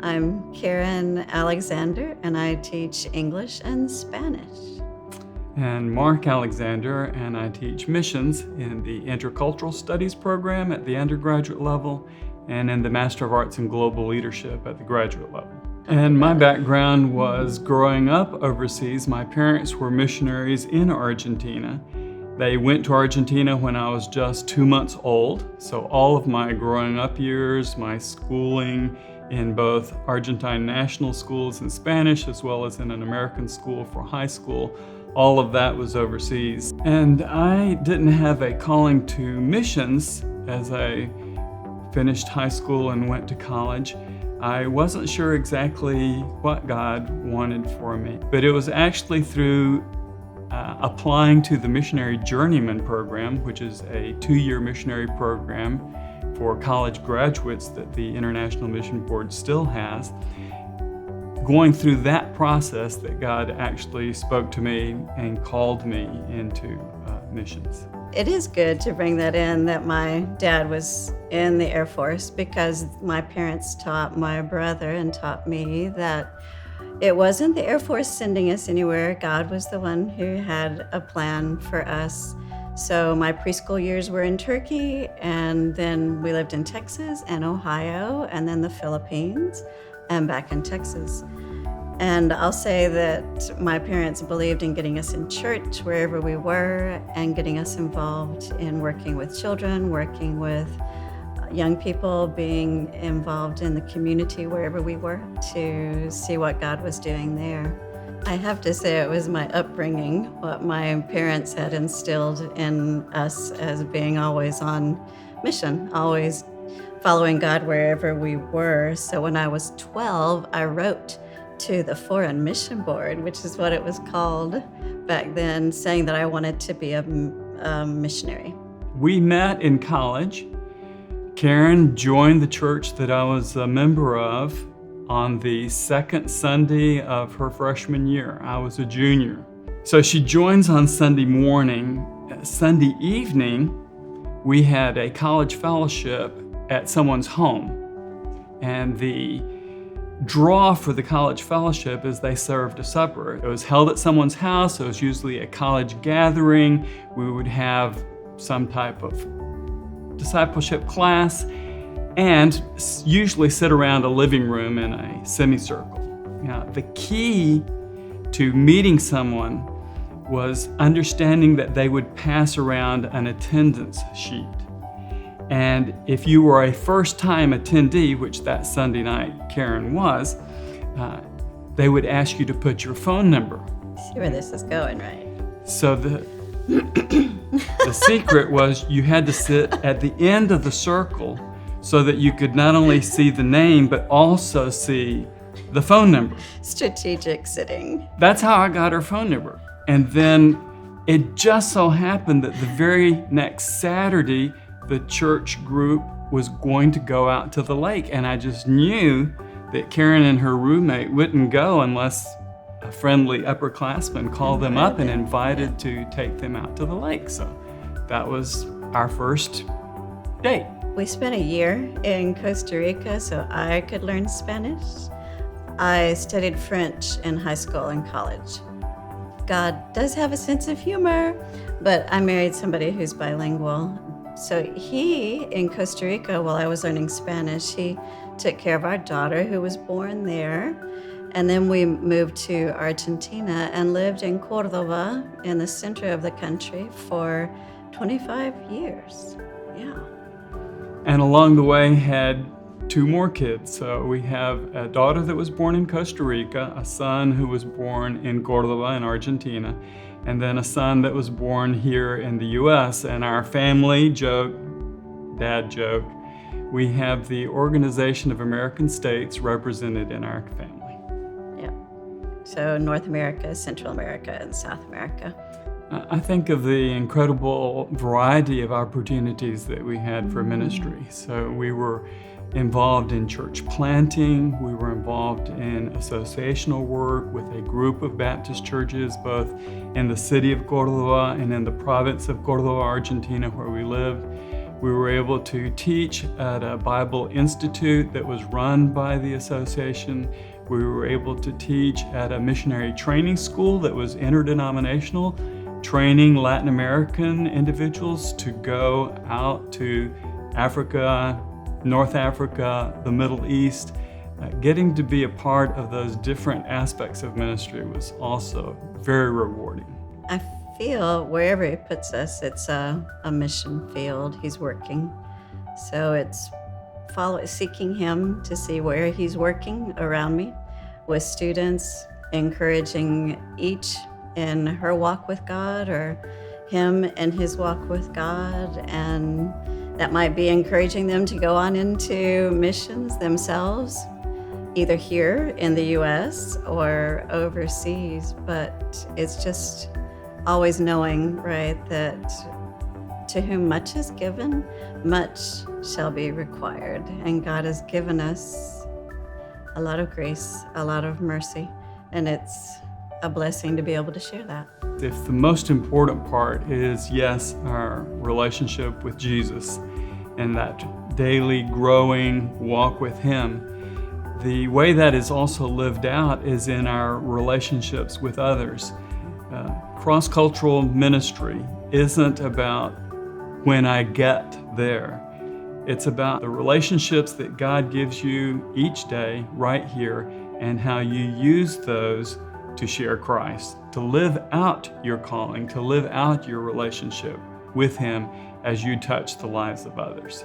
I'm Karen Alexander, and I teach English and Spanish. And Mark Alexander, and I teach missions in the Intercultural Studies program at the undergraduate level and in the Master of Arts in Global Leadership at the graduate level. And my background was growing up overseas. My parents were missionaries in Argentina. They went to Argentina when I was just 2 months old. So all of my growing up years, my schooling in both Argentine national schools in Spanish as well as in an American school for high school, all of that was overseas. And I didn't have a calling to missions as I finished high school and went to college. I wasn't sure exactly what God wanted for me, but it was actually through applying to the Missionary Journeyman program, which is a 2-year missionary program for college graduates that the International Mission Board still has. Going through that process that God actually spoke to me and called me into missions. It is good to bring that in, that my dad was in the Air Force, because my parents taught my brother and taught me that it wasn't the Air Force sending us anywhere. God was the one who had a plan for us. So my preschool years were in Turkey, and then we lived in Texas and Ohio, and then the Philippines, and back in Texas. And I'll say that my parents believed in getting us in church wherever we were and getting us involved in working with children, working with young people, being involved in the community wherever we were to see what God was doing there. I have to say it was my upbringing, what my parents had instilled in us as being always on mission, always following God wherever we were. So when I was 12, I wrote to the Foreign Mission Board, which is what it was called back then, saying that I wanted to be a missionary. We met in college. Karen joined the church that I was a member of on the second Sunday of her freshman year. I was a junior. So she joins on Sunday morning. Sunday evening, we had a college fellowship at someone's home. And the draw for the college fellowship is they served a supper. It was held at someone's house. It was usually a college gathering. We would have some type of discipleship class and usually sit around a living room in a semicircle. Now, the key to meeting someone was understanding that they would pass around an attendance sheet. And if you were a first-time attendee, which that Sunday night Karen was, they would ask you to put your phone number. See where this is going, right? So the secret was you had to sit at the end of the circle so that you could not only see the name, but also see the phone number. Strategic sitting. That's how I got her phone number. And then it just so happened that the very next Saturday, the church group was going to go out to the lake, and I just knew that Karen and her roommate wouldn't go unless a friendly upperclassman called them up and invited to take them out to the lake. So that was our first date. We spent a year in Costa Rica so I could learn Spanish. I studied French in high school and college. God does have a sense of humor, but I married somebody who's bilingual. So he, in Costa Rica, while I was learning Spanish, he took care of our daughter who was born there. And then we moved to Argentina and lived in Cordoba in the center of the country for 25 years. Yeah. And along the way had 2 more kids. So we have a daughter that was born in Costa Rica, a son who was born in Cordoba in Argentina, and then a son that was born here in the U.S. And our family joke, dad joke, we have the Organization of American States represented in our family. Yeah. So North America, Central America, and South America. I think of the incredible variety of opportunities that we had for ministry. So we were involved in church planting. We were involved in associational work with a group of Baptist churches, both in the city of Cordoba and in the province of Cordoba, Argentina, where we lived. We were able to teach at a Bible Institute that was run by the association. We were able to teach at a missionary training school that was interdenominational, training Latin American individuals to go out to Africa, North Africa, the Middle East. Getting to be a part of those different aspects of ministry was also very rewarding. I feel wherever he puts us, it's a mission field. He's working. So it's seeking him to see where he's working around me with students, encouraging each in her walk with God or him in his walk with God. And that might be encouraging them to go on into missions themselves, either here in the U.S. or overseas. But it's just always knowing, right, that to whom much is given, much shall be required. And God has given us a lot of grace, a lot of mercy, and it's a blessing to be able to share that. If the most important part is, yes, our relationship with Jesus and that daily growing walk with him, the way that is also lived out is in our relationships with others. Cross-cultural ministry isn't about when I get there. It's about the relationships that God gives you each day right here and how you use those to share Christ, to live out your calling, to live out your relationship with him as you touch the lives of others.